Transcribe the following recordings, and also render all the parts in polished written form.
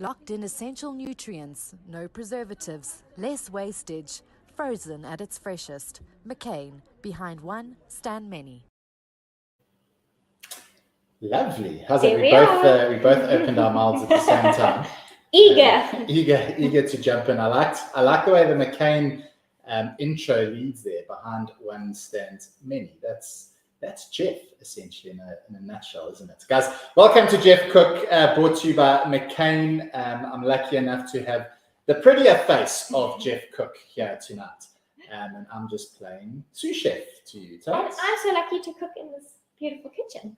Locked in essential nutrients, no preservatives, less wastage, frozen at its freshest. Mccain, behind one, stand many. Lovely. How's it? We both opened our mouths at the same time. eager to jump in. I like the way the Mccain intro leads there. Behind one stands many. That's Jeff, essentially, in a nutshell, isn't it? Guys, welcome to Jeff Cook, brought to you by Mccain. I'm lucky enough to have the prettier face of Jeff Cook here tonight. And I'm just playing sous chef to you. And I'm so lucky to cook in this beautiful kitchen.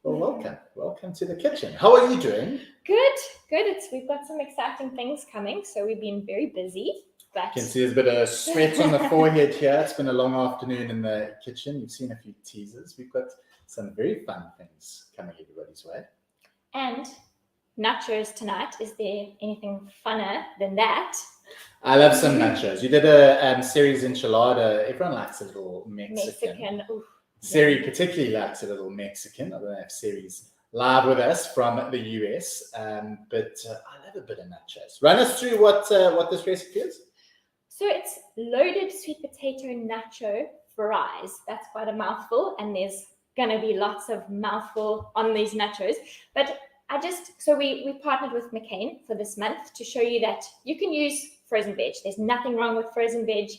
Well, welcome to the kitchen. How are you doing? Good. We've got some exciting things coming, so we've been very busy. But you can see there's a bit of sweat on the forehead here. It's been a long afternoon in the kitchen. You've seen a few teasers. We've got some very fun things coming everybody's way. And nachos tonight. Is there anything funner than that? I love some nachos. You did a series enchilada. Everyone likes a little Mexican. Siri particularly likes a little Mexican. I don't know if Siri's live with us from the US, but I love a bit of nachos. Run us through what this recipe is. So it's loaded sweet potato nacho fries. That's quite a mouthful, and there's going to be lots of mouthful on these nachos. But we partnered with Mccain for this month to show you that you can use frozen veg. There's nothing wrong with frozen veg.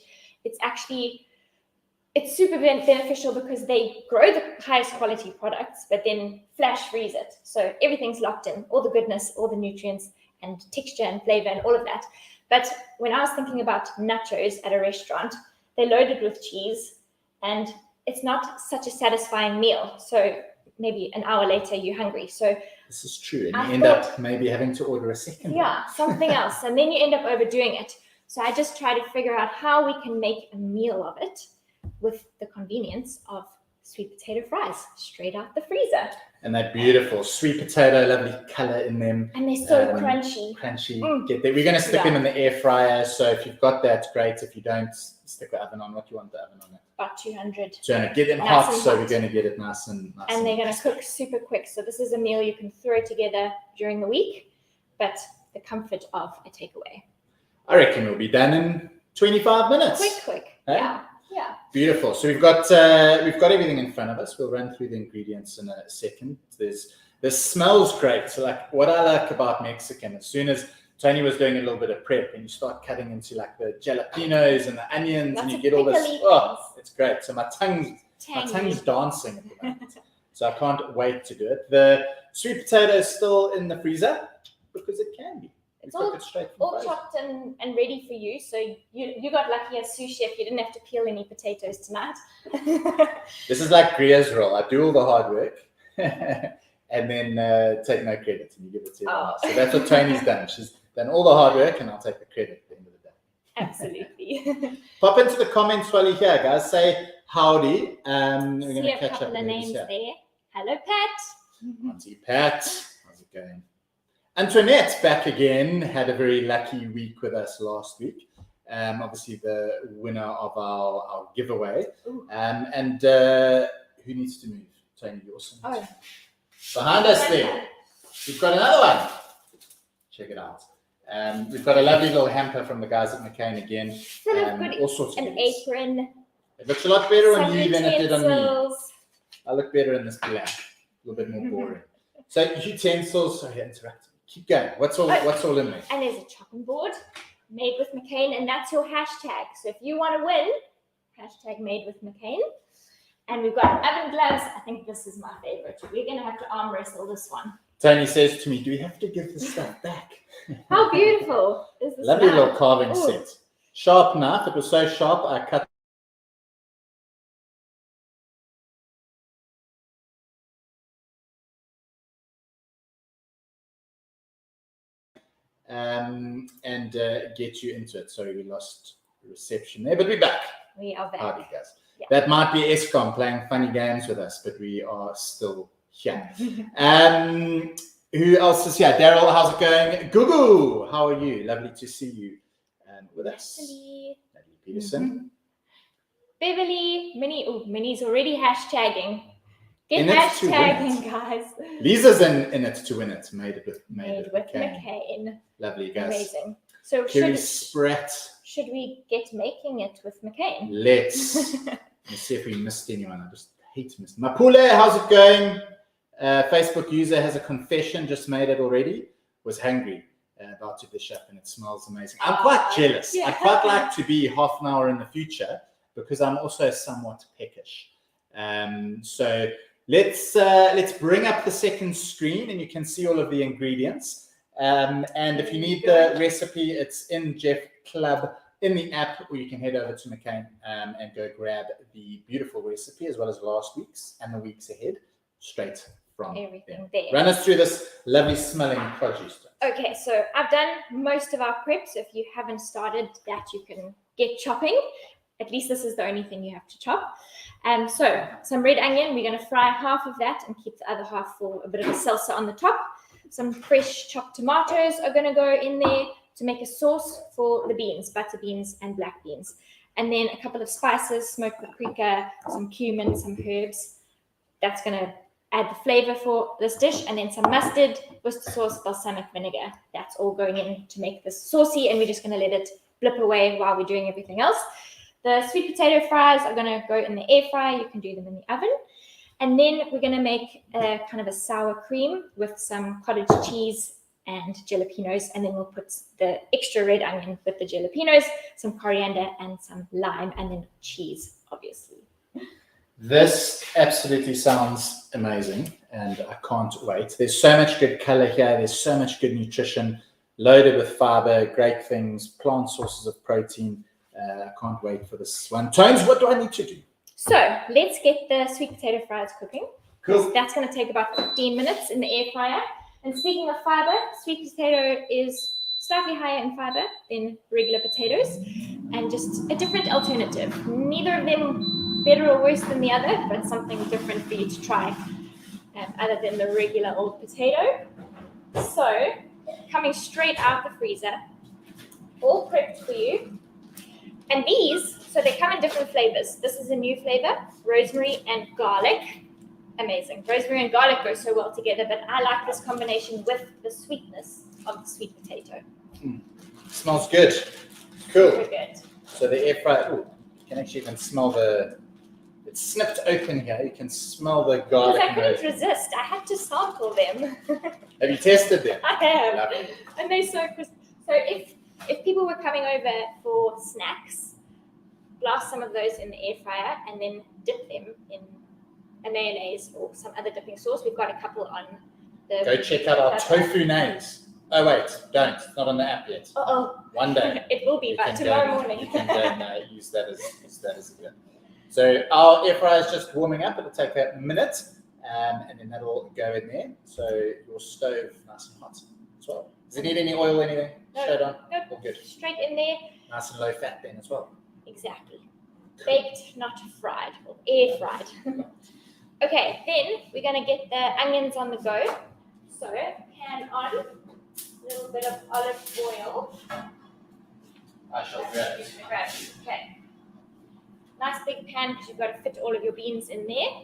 It's super beneficial because they grow the highest quality products, but then flash freeze it. So everything's locked in, all the goodness, all the nutrients and texture and flavor and all of that. But when I was thinking about nachos at a restaurant, they're loaded with cheese and it's not such a satisfying meal. So maybe an hour later, you're hungry. So this is true. And you end up maybe having to order a second one. Yeah, something else. And then you end up overdoing it. So I just try to figure out how we can make a meal of it with the convenience of sweet potato fries straight out the freezer. And they're beautiful. Sweet potato, lovely color in them. And they're so crunchy. Get there. We're going to stick them in the air fryer. So if you've got that, great. If you don't, stick the oven on. What do you want the oven on it? About 200. Get them hot, so we're going to get it nice and And they're going to cook super quick. So this is a meal you can throw together during the week, but the comfort of a takeaway. I reckon we'll be done in 25 minutes. Quick. Hey? Yeah. Beautiful. So we've got everything in front of us. We'll run through the ingredients in a second. This smells great. So like what I like about Mexican, as soon as Toni was doing a little bit of prep and you start cutting into like the jalapenos and the onions and you get all this. Oh, it's great. So my tongue's dancing at the moment. So I can't wait to do it. The sweet potato is still in the freezer because it can be. It's all chopped and ready for you. So you got lucky as sous chef. You didn't have to peel any potatoes tonight. This is like Gria's role. I do all the hard work and then take no credit and you give it to her. So that's what Toni's done. She's done all the hard work and I'll take the credit at the end of the day. Absolutely. Pop into the comments while you're here, guys. Say howdy. We're going to catch up. A couple of names there. Hello, Pat. Auntie Pat. How's it going? Antoinette back again, had a very lucky week with us last week. Obviously the winner of our giveaway. And who needs to move? Toni, you're awesome. Oh. Behind us there, we've got another one. Check it out. We've got a lovely little hamper from the guys at Mccain again. All sorts of goodies. Apron. It looks a lot better on you than it did on me. I look better in this black. A little bit more boring. So utensils, sorry, I interrupted. Keep going. What's all in there? And there's a chopping board made with Mccain, and that's your hashtag. So if you want to win, hashtag made with Mccain. And we've got oven gloves. I think this is my favorite. We're going to have to arm wrestle this one. Toni says to me, do we have to give this stuff back? How beautiful is this? Lovely little carving set. Sharp knife. It was so sharp, I cut. And get you into it. Sorry, we lost reception there, but we're back. We are back. Howdy, guys. Yeah. That might be Eskom playing funny games with us, but we are still here. Who else is here? Daryl, how's it going? Gugu, how are you? Lovely to see you with us. Natalie Peterson. Beverly, Minnie's already hashtagging. Get hashtagging, guys. Lisa's in it to win it. Made with Mccain. Lovely, guys. Amazing. So should we get making it with Mccain? Let's see if we missed anyone. I just hate missing. Mapule, how's it going? Facebook user has a confession, just made it already. Was hungry about to dish up, and it smells amazing. I'm quite jealous. Yeah. I'd quite like to be half an hour in the future because I'm also somewhat peckish. So let's bring up the second screen, and you can see all of the ingredients. And if you need the recipe, it's in Jeff Club in the app, or you can head over to Mccain and go grab the beautiful recipe as well as last week's and the weeks ahead straight from everything there. Run us through this lovely smelling produce. Okay, so I've done most of our prep. So if you haven't started that, you can get chopping. At least this is the only thing you have to chop. So some red onion, we're going to fry half of that and keep the other half for a bit of a salsa on the top. Some fresh chopped tomatoes are going to go in there to make a sauce for the beans, butter beans and black beans. And then a couple of spices, smoked paprika, some cumin, some herbs. That's going to add the flavor for this dish. And then some mustard, Worcester sauce, balsamic vinegar. That's all going in to make this saucy, and we're just going to let it blip away while we're doing everything else. The sweet potato fries are going to go in the air fryer. You can do them in the oven. And then we're going to make a kind of a sour cream with some cottage cheese and jalapenos. And then we'll put the extra red onion with the jalapenos, some coriander and some lime, and then cheese, obviously. This absolutely sounds amazing, and I can't wait. There's so much good color here. There's so much good nutrition, loaded with fiber, great things, plant sources of protein. I can't wait for this one. Tones, what do I need to do? So let's get the sweet potato fries cooking. Cool. That's going to take about 15 minutes in the air fryer. And speaking of fiber, sweet potato is slightly higher in fiber than regular potatoes, and just a different alternative. Neither of them better or worse than the other, but something different for you to try other than the regular old potato. So coming straight out the freezer, all prepped for you. And these, so they come in different flavors. This is a new flavor, rosemary and garlic. Amazing. Rosemary and garlic go so well together, but I like this combination with the sweetness of the sweet potato. Smells good. Cool. Very good. So the air fryer, you can actually even smell it's snipped open here. You can smell the garlic. Because I couldn't resist. I had to sample them. Have you tested them? I have. Lovely. And they're so crisp. So if people were coming over for snacks, blast some of those in the air fryer and then dip them in a mayonnaise or some other dipping sauce. We've got a couple on the... Go check out our tofu nays. Oh, wait, don't. It's not on the app yet. Uh-oh. One day. It will be, but tomorrow morning. You can go and use that as a good. So our air fryer is just warming up. It'll take a minute, and then that'll go in there. So your stove nice and hot as well. Does it need any oil or anything? No. Straight on? Nope. All good. Straight in there. Nice and low fat then as well. Exactly. Baked, not fried, or air fried. Okay, then we're going to get the onions on the go. So, pan on, a little bit of olive oil. I shall grab it. Okay. Nice big pan because you've got to fit all of your beans in there.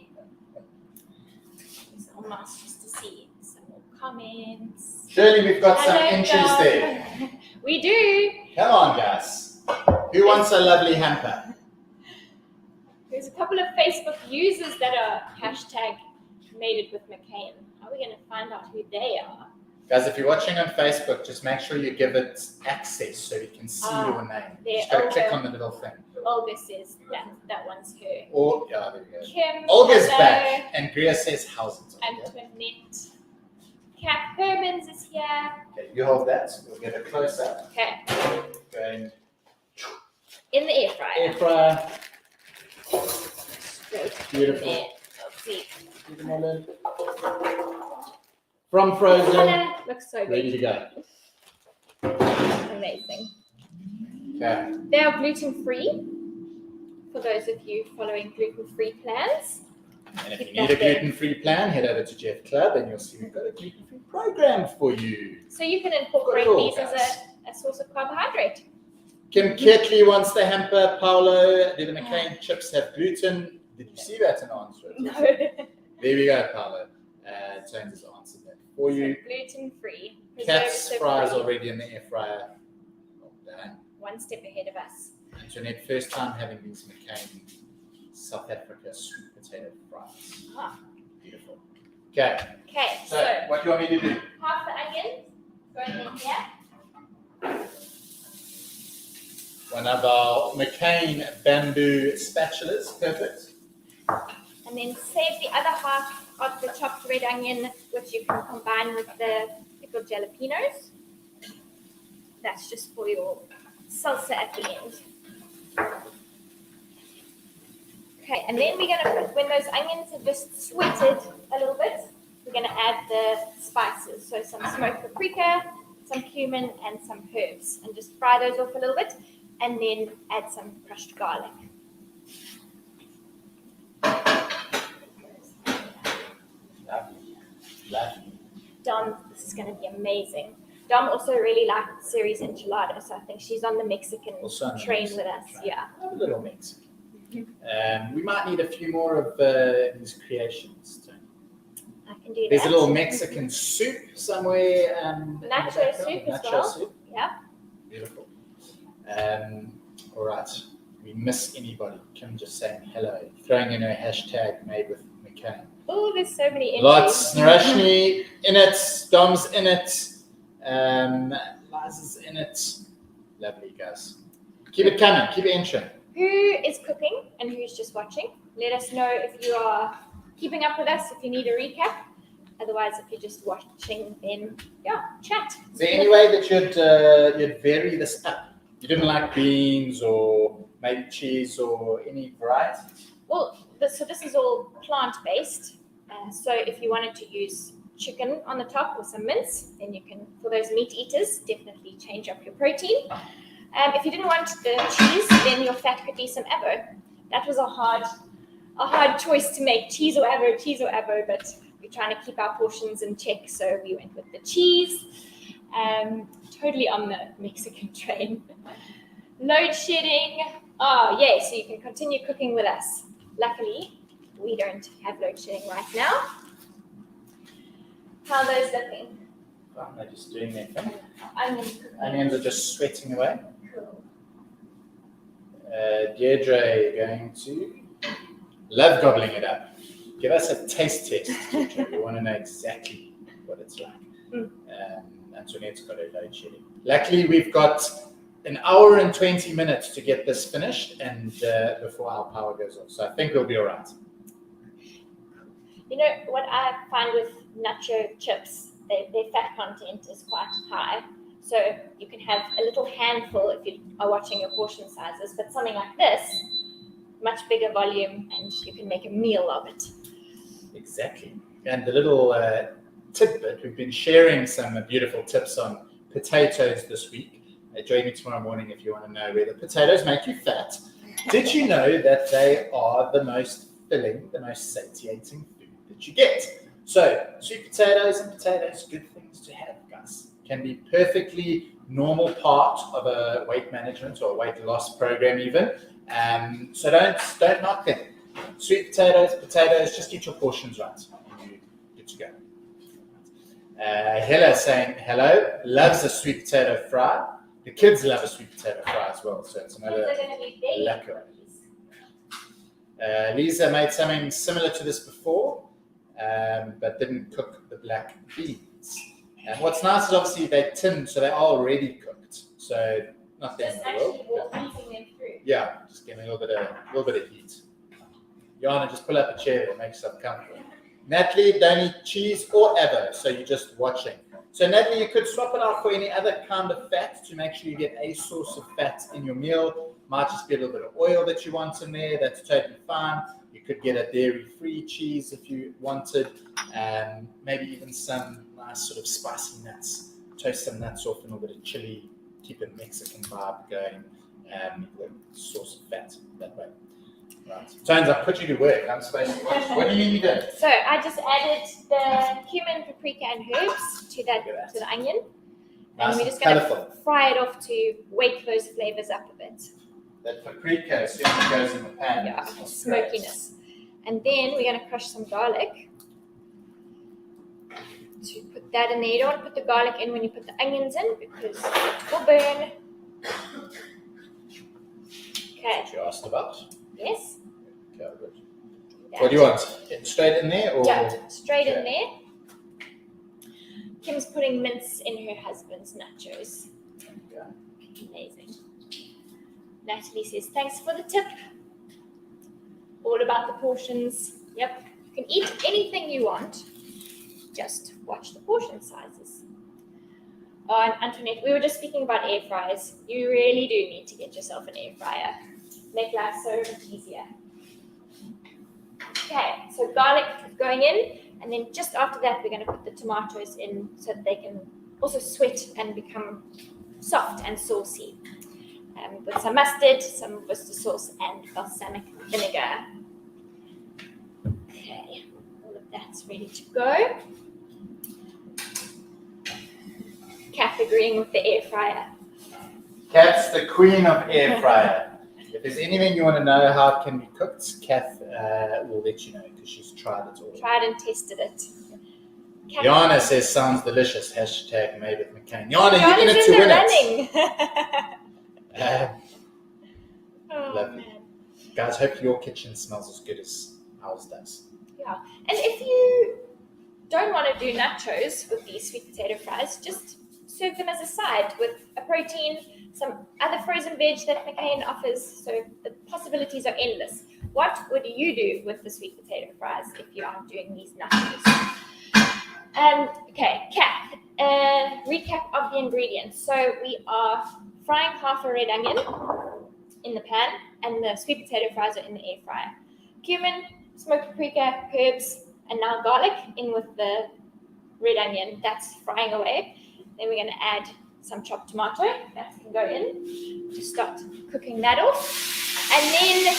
It's almost just to see some more comments. Surely we've got some inches there. We do. Come on, guys. Who wants a lovely hamper? There's a couple of Facebook users that are hashtag made it with Mccain. How are we going to find out who they are? Guys, if you're watching on Facebook, just make sure you give it access so you can see your name. Just got to click on the little thing. Olga says that one's her. Or, yeah, there we go. Kim, Olga's hello. back, and Greer says, how's it? Antoinette. Kat Hermans is here. Okay, you hold that. We'll get a close up. Okay. Going In the air fryer. air fryer. Straight Beautiful. in there. Let's see. Keep them all in. From frozen, Color looks so ready to good. go. Amazing. Okay. They are gluten-free for those of you following gluten-free plans. And if you need a gluten-free plan, head over to Jeff Club and you'll see we've got a gluten-free program for you. So you can incorporate these as a source of carbohydrate. Kim Ketley wants the hamper. Paolo, do the Mccain chips have gluten? Did you see that in answer? No. There we go, Paolo. James has answered that for you. Gluten-free. Cat's fries already in the air fryer. Well done. One step ahead of us. Antoinette, first time having these Mccain South Africa sweet potato fries. Ah. Beautiful. Okay. Okay, So, what do you want me to do? half the onions going in here. One of our Mccain bamboo spatulas. Perfect. And then save the other half of the chopped red onion, which you can combine with the pickled jalapenos. That's just for your salsa at the end. Okay, and then we're going to put, when those onions have just sweated a little bit, we're going to add the spices. So some smoked paprika, some cumin, and some herbs. And just fry those off a little bit, and then add some crushed garlic. Lovely. Dom, this is going to be amazing. Dom also really liked Ceres enchilada, so I think she's on the Mexican train with us. Yeah. A little Mexican. We might need a few more of these creations, Tony. I can do There's that. a little Mexican soup somewhere. Nacho soup as well. Soup. Yeah. Beautiful. All right. We miss anybody. Kim just saying hello. Throwing in her hashtag made with Mccain. Oh, there's so many entries. Lots. Narashni in it. Dom's in it. Liza's in it. Lovely, guys. Keep it coming. Keep it entering. Who is cooking and who's just watching? Let us know if you are keeping up with us, if you need a recap. Otherwise, if you're just watching, then yeah, chat. Is there any way that you'd vary this up? You didn't like beans or maybe cheese or any variety? Well, so this is all plant-based. So if you wanted to use chicken on the top or some mince, then you can, for those meat eaters, definitely change up your protein. If you didn't want the cheese, then your fat could be some avo. That was a hard choice to make, cheese or avo, but we're trying to keep our portions in check, so we went with the cheese. Totally on the Mexican train. Load shedding. Oh, yay, so you can continue cooking with us. Luckily, we don't have load shedding right now. How are those looking? Oh, they're just doing their thing. Onions are just sweating away. Cool. Deirdre going to love gobbling it up. Give us a taste test, Deirdre. We want to know exactly what it's like. Antoinette's got her load shedding. Luckily, we've got an hour and 20 minutes to get this finished and before our power goes off. So I think we'll be all right. You know, what I find with nacho chips, their fat content is quite high. So you can have a little handful if you are watching your portion sizes, but something like this, much bigger volume, and you can make a meal of it. Exactly. And the little tidbit, we've been sharing some beautiful tips on potatoes this week. Join me tomorrow morning if you want to know whether potatoes make you fat. Did you know that they are the most filling, the most satiating food that you get? So, sweet potatoes and potatoes, good things to have, guys. Can be perfectly normal part of a weight management or weight loss program even. So don't knock them. Sweet potatoes, just get your portions right. And you're good to go. Hella saying hello, loves a sweet potato fry. The kids love a sweet potato fry as well, so it's another lekker. Lisa made something similar to this before, but didn't cook the black beans. And what's nice is obviously they're tinned, so they're already cooked. So not the end of the world. Yeah, just getting a little bit of heat. Yana, just pull up a chair and make yourself comfortable. Natalie, don't eat cheese or avo, so you're just watching. So Natalie, you could swap it out for any other kind of fat to make sure you get a source of fat in your meal. Might just be a little bit of oil that you want in there. That's totally fine. You could get a dairy-free cheese if you wanted. Maybe even some nice sort of spicy nuts. Toast some nuts off and a little bit of chili. Keep a Mexican vibe going. The source of fat that way. Right. Tones, I put you to work. I'm supposed to watch. What do you need to do? So I just added the cumin, paprika, and herbs to the onion. Nice and we're just going colourful. to fry it off to wake those flavors up a bit. That paprika as soon as it goes in the pan. Yeah, smokiness. And then we're going to crush some garlic. to put that in there. You don't want to put the garlic in when you put the onions in because it will burn. Okay. What you asked about? Yes. Okay, good. What do you want? Straight in there? Or? Yeah, straight in there. Kim's putting mince in her husband's nachos. Yeah. Amazing. Natalie says, thanks for the tip. All about the portions. Yep. You can eat anything you want. Just watch the portion sizes. Oh, and Antoinette, we were just speaking about air fryers. You really do need to get yourself an air fryer. Make life so much easier. Okay, so garlic is going in, and then just after that, we're going to put the tomatoes in so that they can also sweat and become soft and saucy. With some mustard, some Worcester sauce, and balsamic vinegar. Okay, all of that's ready to go. Kath agreeing with the air fryer. Kath's the queen of air fryer. If there's anything you want to know how it can be cooked, Kath will let you know because she's tried it all. Tried and tested it. Yana says sounds delicious. Hashtag made with Mccain. Yana, you're in it to win it. Lovely. Man. Guys, hope your kitchen smells as good as ours does. Yeah. And if you don't want to do nachos with these sweet potato fries, just serve them as a side with a protein, some other frozen veg that Mccain offers. So the possibilities are endless. What would you do with the sweet potato fries if you are doing these nachos? Okay, Kath, recap of the ingredients. So we are frying half a red onion in the pan, and the sweet potato fries are in the air fryer. Cumin, smoked paprika, herbs, and now garlic in with the red onion. That's frying away. Then we're going to add some chopped tomato. That can go in to start cooking that off. And then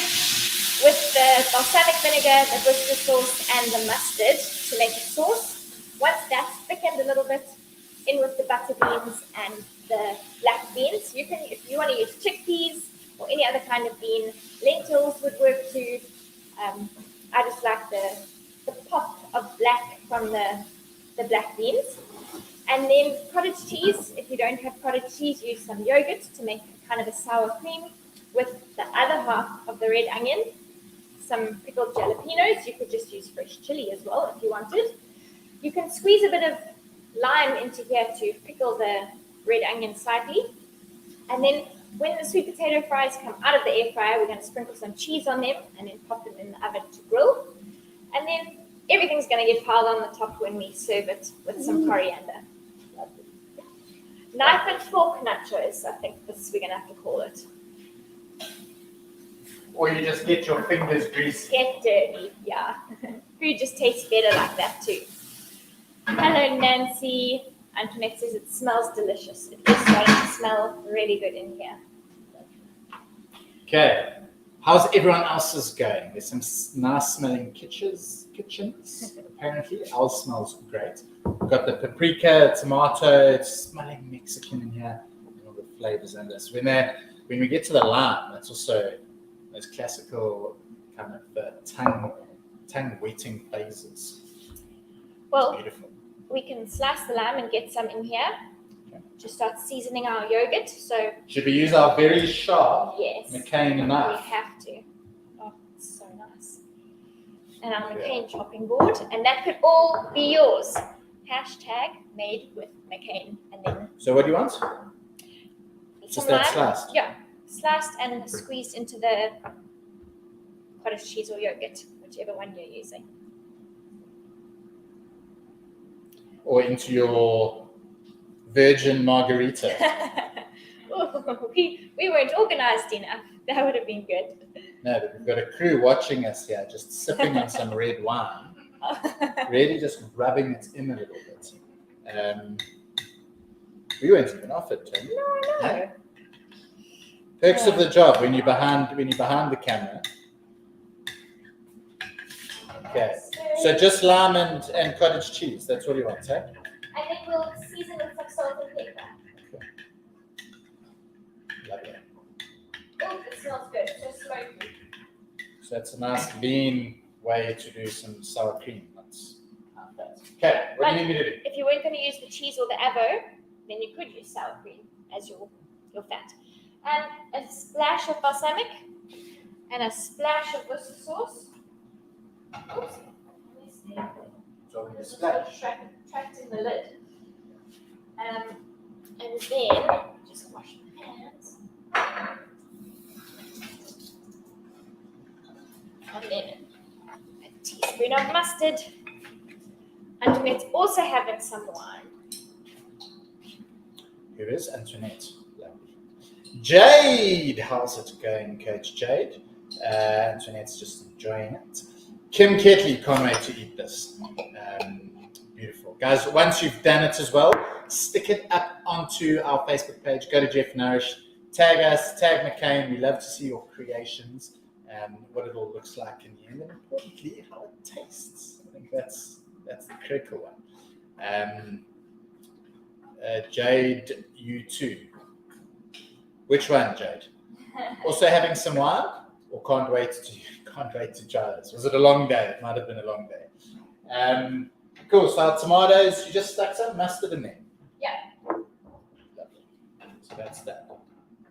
with the balsamic vinegar, the Worcester sauce, and the mustard to make a sauce. Once that's thickened a little bit, in with the butter beans and the black beans. You can, if you want to use chickpeas or any other kind of bean, lentils would work too. I just like the pop of black from the black beans. And then cottage cheese. If you don't have cottage cheese, use some yogurt to make kind of a sour cream with the other half of the red onion. Some pickled jalapenos. You could just use fresh chili as well if you wanted. You can squeeze a bit of lime into here to pickle the red onion slightly. And then when the sweet potato fries come out of the air fryer, we're going to sprinkle some cheese on them and then pop them in the oven to grill. And then everything's going to get piled on the top when we serve it with some coriander. Lovely. Knife and fork nachos, I think this we're going to have to call it. Or you just get your fingers greasy. Get dirty, yeah. Food just tastes better like that too. Hello, Nancy. Antoinette says it smells delicious. It is starting to smell really good in here. Okay. How's everyone else's going? There's some nice smelling kitchens, apparently. Ours smells great. We've got the paprika, tomato, it's smelling Mexican in here. And all the flavors in this. When we get to the lime, that's also those classical kind of tongue wetting phases. Well, it's beautiful. We can slice the lime and get some in here to start seasoning our yogurt. So should we use our very sharp Mccain knife? We have to. Oh, it's so nice. And our Mccain chopping board, and that could all be yours. Hashtag made with Mccain. And then. So what do you want? Just that sliced? Yeah, sliced and squeezed into the cottage cheese or yogurt, whichever one you're using. Or into your virgin margarita. Ooh, we weren't organized enough. That would have been good. No, but we've got a crew watching us here, just sipping on some red wine. Really just rubbing it in a little bit. We weren't even offered, Toni. No. Perks of the job when you're behind the camera. Okay. So just lime and cottage cheese. That's what you want, eh? And then we'll season with some salt and pepper. Okay. Lovely. Oh, it smells good. So smoky. So that's a nice lean way to do some sour cream. That's not bad. Okay. What do you need me to do? If you weren't going to use the cheese or the avo, then you could use sour cream as your fat. And a splash of balsamic and a splash of Worcester sauce. Oops. So we just splash. Trapped in the lid. And then just wash my hands. And then a teaspoon of mustard. Antoinette's also having some wine. Here is Antoinette. Lovely. Jade, how's it going, Coach Jade? Antoinette's just enjoying it. Kim Ketley, can't wait to eat this. Beautiful. Guys, once you've done it as well, stick it up onto our Facebook page. Go to Jeff Nourish. Tag us, tag Mccain. We love to see your creations, what it all looks like in the end, and importantly, how it tastes. I think that's the critical one. Jade, you too. Which one, Jade? Also having some wine, or can't wait to try this? Was it a long day? It might have been a long day. Cool. So our tomatoes, you just stuck some mustard in there. Yeah. Lovely. So that's that.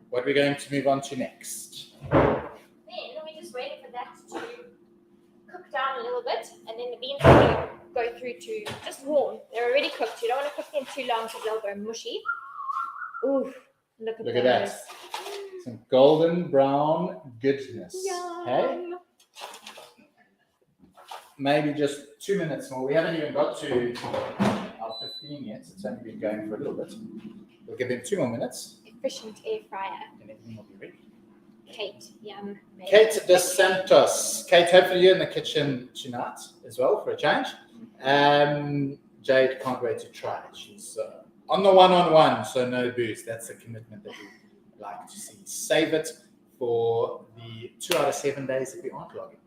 What are we going to move on to next? Then we're just waiting for that to cook down a little bit, and then the beans are going to go through to just warm. They're already cooked. You don't want to cook them too long because they'll go mushy. Ooh, look at that. Some golden brown goodness. Yum. Hey? Maybe just 2 minutes more. We haven't even got to our 15 yet. It's only been going for a little bit. We'll give them 2 more minutes. Efficient air fryer. And everything will be ready. Kate, yum. Kate dos Santos. Kate, hopefully you're in the kitchen tonight as well for a change. Jade can't wait to try it. She's on the one-on-one, so no booze. That's a commitment that we like to see. Save it for the 2 out of 7 days that we aren't logging.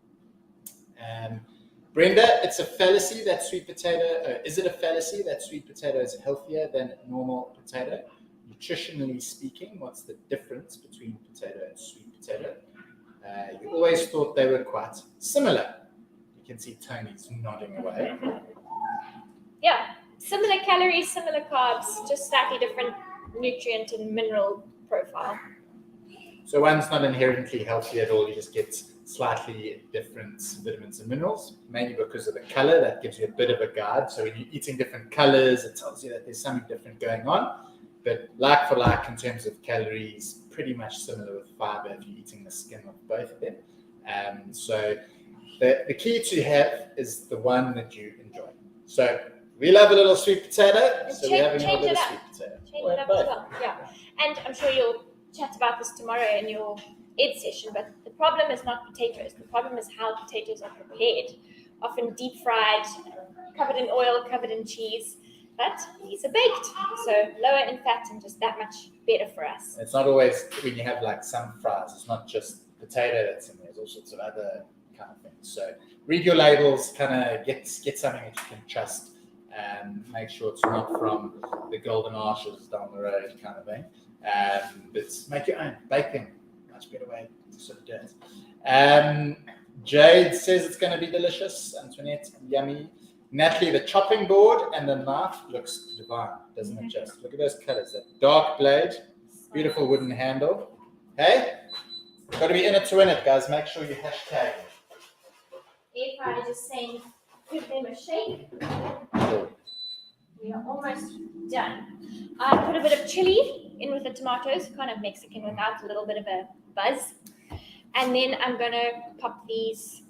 Brenda, it's a fallacy that sweet potato, is it a fallacy that sweet potato is healthier than normal potato? Nutritionally speaking, what's the difference between potato and sweet potato? You always thought they were quite similar. You can see Tony's nodding away. Yeah, similar calories, similar carbs, just slightly different nutrient and mineral profile. So one's not inherently healthy at all. You just get slightly different vitamins and minerals, mainly because of the color. That gives you a bit of a guide. So when you're eating different colors, it tells you that there's something different going on. But like for like in terms of calories, pretty much similar with fiber if you're eating the skin of both of them. So the key to have is the one that you enjoy. So we love a little sweet potato, so we're having a little bit of sweet potato. Change it up as well, yeah. And I'm sure you'll chat about this tomorrow in your ed session, but the problem is not potatoes. The problem is how potatoes are prepared. Often deep fried, covered in oil, covered in cheese. But these are baked, so lower in fat and just that much better for us. It's not always when you have like some fries, it's not just potato that's in there, there's all sorts of other kind of things. So read your labels, kind of get something that you can trust, and make sure it's not from the golden arches down the road kind of thing. But make your own, bake them, much better way to sort of do it. Jade says it's going to be delicious. Antoinette, yummy. Natalie, the chopping board and the knife looks divine, doesn't it just? Look at those colors. That dark blade, beautiful wooden handle. Hey, got to be in it to win it, guys. Make sure you hashtag. Air fryer just saying, give them a shake. We are almost done. I put a bit of chili in with the tomatoes, kind of Mexican without a little bit of a buzz. And then I'm going to pop these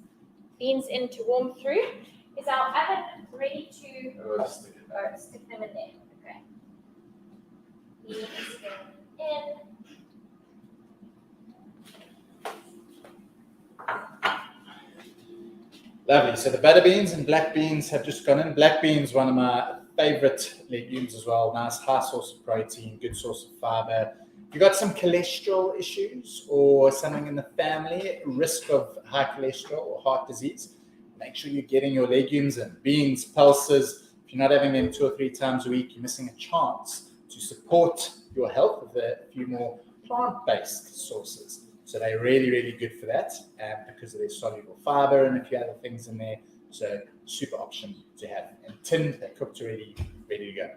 beans in to warm through. Is our oven ready to stick them in there? Okay. Beans in. Lovely. So the butter beans and black beans have just gone in. Black beans, one of my favorite legumes as well. Nice high source of protein, good source of fiber. If you've got some cholesterol issues or something in the family, risk of high cholesterol or heart disease, make sure you're getting your legumes in. Beans, pulses. If you're not having them 2 or 3 times a week, you're missing a chance to support your health with a few more plant-based sources. So they're really, really good for that because of their soluble fiber and a few other things in there. So super option to have. And tinned, they're cooked already, ready to go.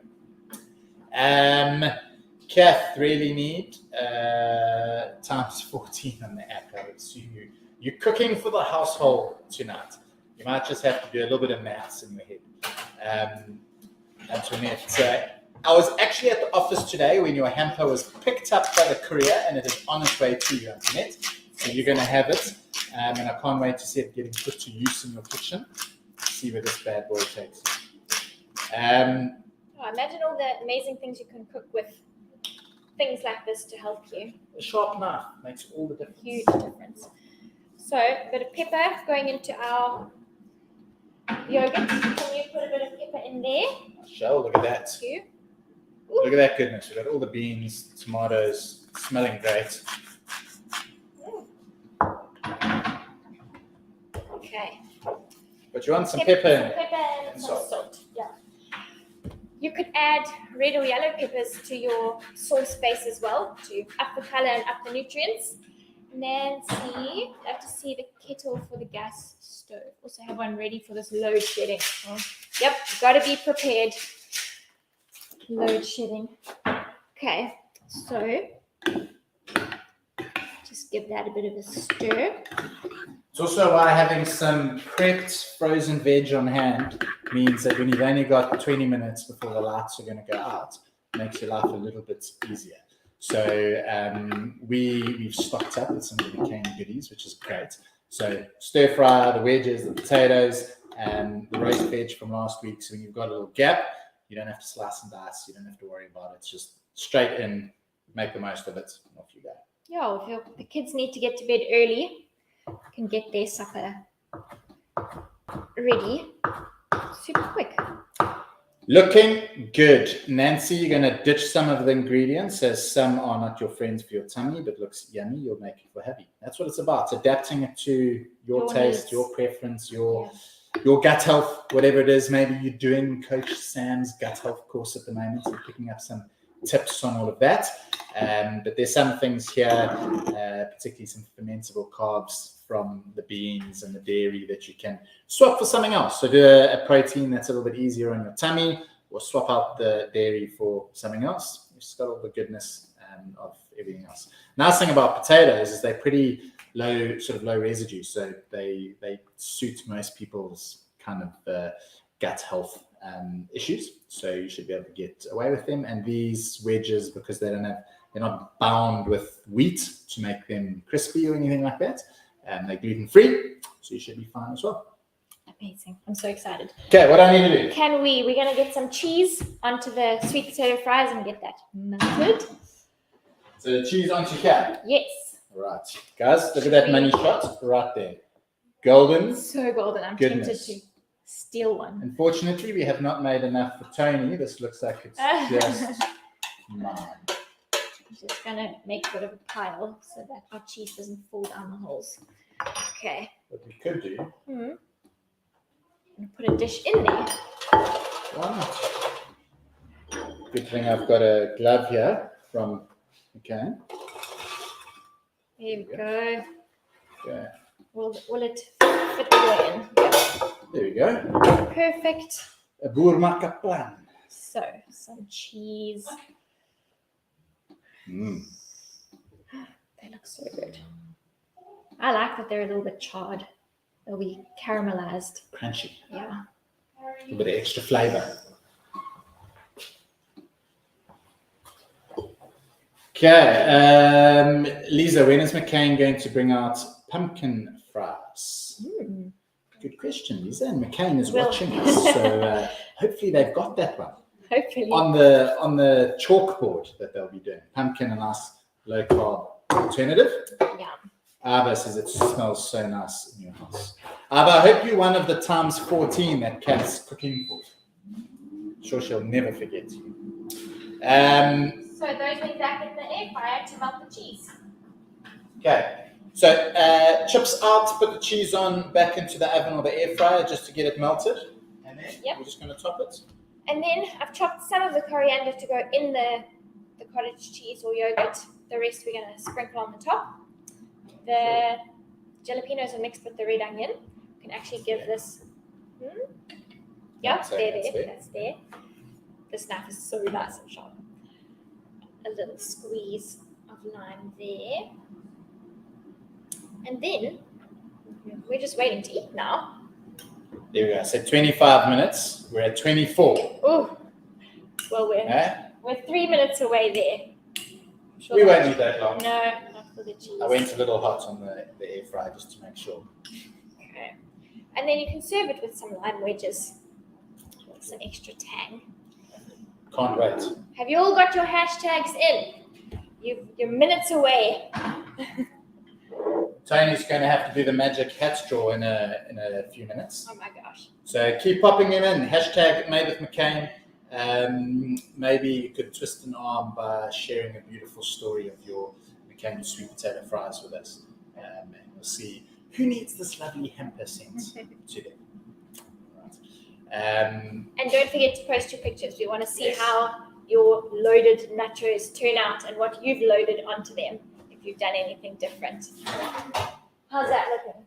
Kath, really need times 14 on the app. I would assume you're cooking for the household tonight. You might just have to do a little bit of maths in your head. Antoinette, I was actually at the office today when your hamper was picked up by the courier and it is on its way to you, Antoinette. So you're going to have it. And I can't wait to see it getting put to use in your kitchen. See where this bad boy takes you. Imagine all the amazing things you can cook with things like this to help you. A sharp knife makes all the difference. Huge difference. So a bit of pepper going into our yogurt. Can you put a bit of pepper in there? Shell, look at that. Thank you. Look at that goodness. We've got all the beans, tomatoes, smelling great. Okay. But you want some pepper in there. Pepper and some salt. Yeah. You could add red or yellow peppers to your sauce base as well to up the color and up the nutrients. Nancy, I have to see the kettle for the gas stove. Also have one ready for this load shedding. Oh. Yep, got to be prepared. Load shedding. Okay, so just give that a bit of a stir. It's also why having some prepped frozen veg on hand means that when you've only got 20 minutes before the lights are going to go out, it makes your life a little bit easier. So we've stocked up with some of the Mccain goodies, which is great. So stir fry, the wedges, the potatoes, and the roast veg from last week. So when you've got a little gap, you don't have to slice and dice. You don't have to worry about it. It's just straight in, make the most of it, and off you go. Yeah, if the kids need to get to bed early, can get their supper ready super quick. Looking good. Nancy, you're going to ditch some of the ingredients as some are not your friends for your tummy, but looks yummy. You'll make it for happy. That's what it's about. It's adapting it to your taste, needs. your preference, your gut health, whatever it is. Maybe you're doing Coach Sam's gut health course at the moment. So you're picking up some tips on all of that. But there's some things here, particularly some fermentable carbs from the beans and the dairy that you can swap for something else. So do a protein that's a little bit easier on your tummy, or swap out the dairy for something else. You've just got all the goodness of everything else. Nice thing about potatoes is they're pretty low residue. So they suit most people's kind of gut health issues. So you should be able to get away with them. And these wedges, because they're not bound with wheat to make them crispy or anything like that. They're gluten-free, so you should be fine as well. Amazing. I'm so excited. Okay, what do I need to do? We're going to get some cheese onto the sweet potato fries and get that melted. So the cheese onto here? Yes. Right. Guys, look at that money shot right there. Golden. So golden. I'm tempted to steal one. Unfortunately, we have not made enough for Toni. This looks like it's just mine. I'm just going to make a bit of a pile so that our cheese doesn't fall down the holes. Okay. What we could do. I'm going to put a dish in there. Wow. Good thing I've got a glove here from Mccain. There we go. Okay. Will it fit all the way in? Yep. There we go. Perfect. A boer maak 'n plan. So, some cheese. They look so good. I like that they're a little bit charred. They'll be caramelized. Crunchy. Yeah. A little bit of extra flavor. Okay. Lisa, when is Mccain going to bring out pumpkin fries? Good question, Lisa. And Mccain is watching us, so hopefully they've got that one. Hopefully. On the chalkboard that they'll be doing. Pumpkin, a nice low carb alternative. Yeah. Ava says it smells so nice in your house. Ava, I hope you're one of the times 14 that Kat's cooking for. I'm sure she'll never forget you. So those went back in the air fryer to melt the cheese. Okay. So chips out, put the cheese on back into the oven or the air fryer just to get it melted. And then we're just going to top it. And then I've chopped some of the coriander to go in the cottage cheese or yogurt. The rest we're going to sprinkle on the top. The jalapenos are mixed with the red onion. You can actually give this Yeah, That's that's there. This knife is so nice and sharp. A little squeeze of lime there. And then we're just waiting to eat now. There we go. So 25 minutes. We're at 24. Oh, well, we're 3 minutes away there. Sure we won't need that long. No, not for the cheese. I went a little hot on the air fryer just to make sure. Okay. And then you can serve it with some lime wedges. With some extra tang. Can't wait. Have you all got your hashtags in? You're minutes away. Tony's going to have to do the magic hat draw in a few minutes. Oh my gosh. So keep popping them in. Hashtag made with Mccain. Maybe you could twist an arm by sharing a beautiful story of your Mccain sweet potato fries with us. And we'll see who needs this lovely hamper sent today. Right. And don't forget to post your pictures. We want to see how your loaded nachos turn out and what you've loaded onto them, if you've done anything different. How's that looking?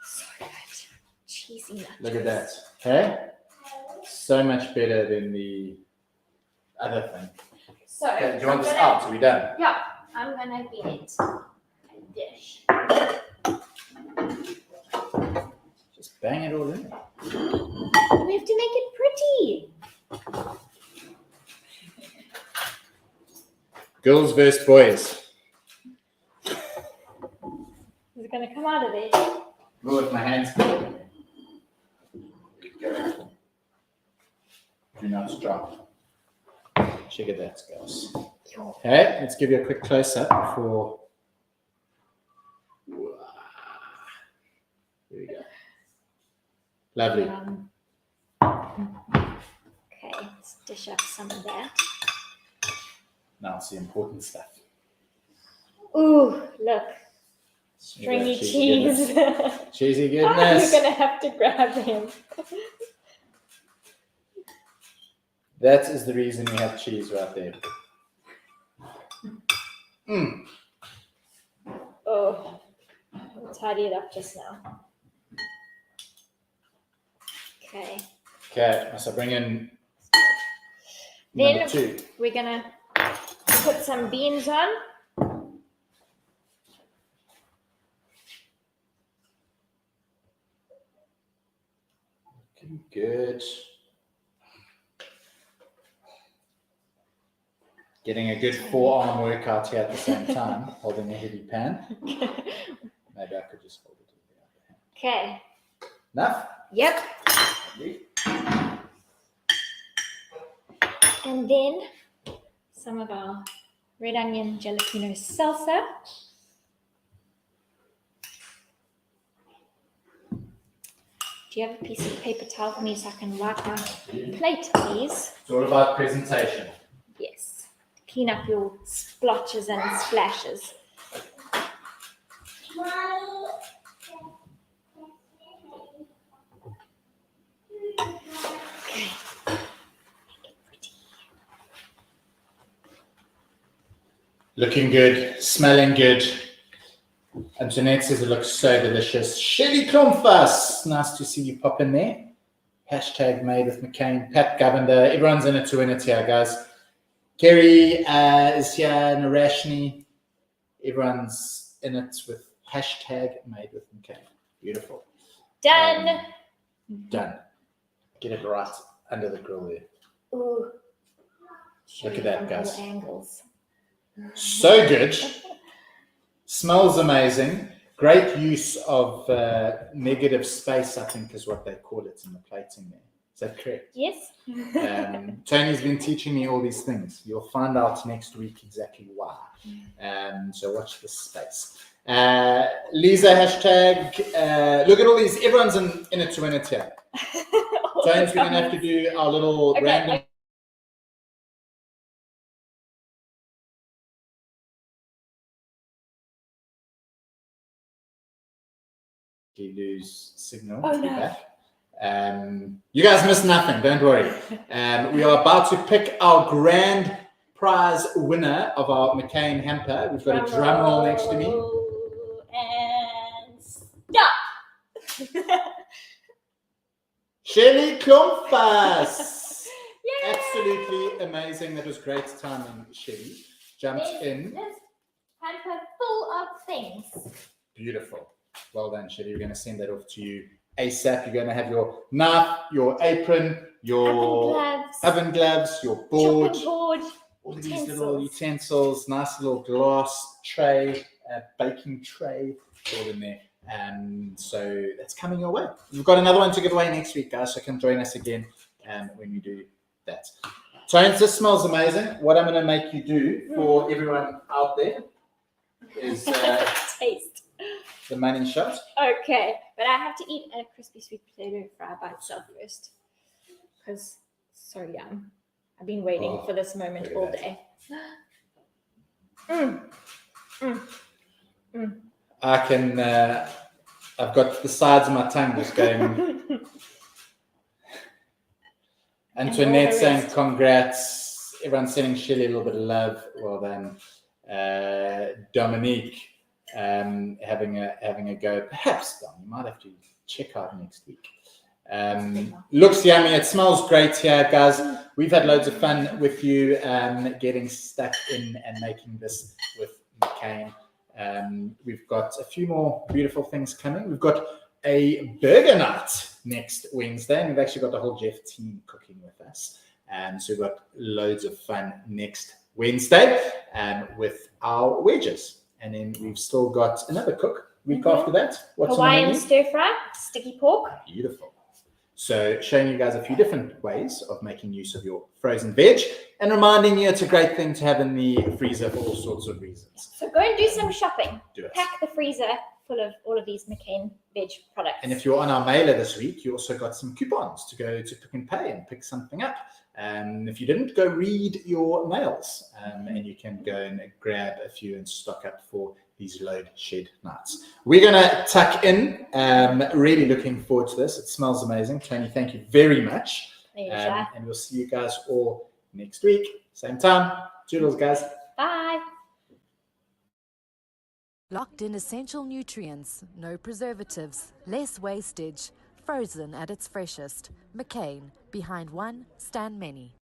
So good. Cheesy nachos. Look at that. Okay? So much better than the other thing. So, Okay, do you want this out? Are we done? Yeah, I'm going to get a dish. Just bang it all in. We have to make it pretty. Girls versus boys. Is it going to come out of there? Go with my hands. Do not drop. Check it out, guys. Okay, let's give you a quick close-up before. Here we go. Lovely. Okay, let's dish up some of that. Now it's the important stuff. Ooh, look. Here we Stringy go, cheese. goodness. Cheesy You're goodness. going to have to grab him. That is the reason we have cheese right there. Mm. Oh, I'll tidy it up just now. Okay. Okay, so bring in Then number 2. we're going to put some beans on. Looking good. Getting a good forearm workout here at the same time, holding a heavy pan. Maybe I could just hold it with the other hand. Okay. Enough? Yep. And then some of our red onion jalapeno salsa. Do you have a piece of paper towel for me so I can wipe my plate, please? It's all about presentation. Yes. Clean up your splotches and splashes. Okay. Looking good, smelling good. Antoinette says it looks so delicious. Shelly Klomfas, nice to see you pop in there. Hashtag made with Mccain, Pat Govender, everyone's in it to win it here, guys. Kerry is here, Narashni. Everyone's in it with hashtag made with Mccain. Beautiful. Done. Done. Get it right under the grill there. Ooh. Look at that, guys. All angles. So good. Smells amazing. Great use of negative space, I think is what they call it in the plating there. Is that correct? Yes. Tony's been teaching me all these things. You'll find out next week exactly why. So watch this space. Lisa, hashtag, look at all these. Everyone's in it to win it here. Tony's going to have to do our little random. Lose signal. Oh, no. Back. You guys missed nothing, don't worry. We are about to pick our grand prize winner of our Mccain hamper. We've got a drum roll next to me. And stop. Shelly Klumpfuss. Yay! Absolutely amazing. That was great timing, Shelly. Jumped in. This hamper full of things. Beautiful. Well done, Shelly. We're going to send that off to you ASAP. You're going to have your knife, your apron, your oven gloves, your board, all of these little utensils, nice little glass tray, baking tray, all in there. So that's coming your way. We've got another one to give away next week, guys, so come join us again when we do that. Tones, this smells amazing. What I'm going to make you do for everyone out there is taste the money shot. Okay, but I have to eat a crispy sweet potato fry by itself first because so yum. I've been waiting for this moment all day. I can. I've got the sides of my tongue just going. Antoinette saying congrats. Everyone's sending Shelly a little bit of love. Well then, Dominique having a go. Perhaps Dom, you might have to check out next week. Looks yummy. It smells great here, guys. We've had loads of fun with you getting stuck in and making this with Mccain. We've got a few more beautiful things coming. We've got a burger night next Wednesday, and we've actually got the whole Jeff team cooking with us. So we've got loads of fun next Wednesday with our wedges. And then we've still got another cook week after that. What's Hawaiian stir fry, sticky pork. Beautiful. So showing you guys a few different ways of making use of your frozen veg and reminding you it's a great thing to have in the freezer for all sorts of reasons. So go and do some shopping. Do it. Pack the freezer full of all of these Mccain veg products. And if you're on our mailer this week, you also got some coupons to go to Pick and Pay and pick something up. If you didn't, go read your mails and you can go and grab a few and stock up for these load shed nights. We're going to tuck in. Really looking forward to this. It smells amazing. Toni, thank you very much. And we'll see you guys all next week. Same time. Toodles, guys. Bye. Locked in essential nutrients, no preservatives, less wastage, frozen at its freshest. Mccain, behind one, stand many.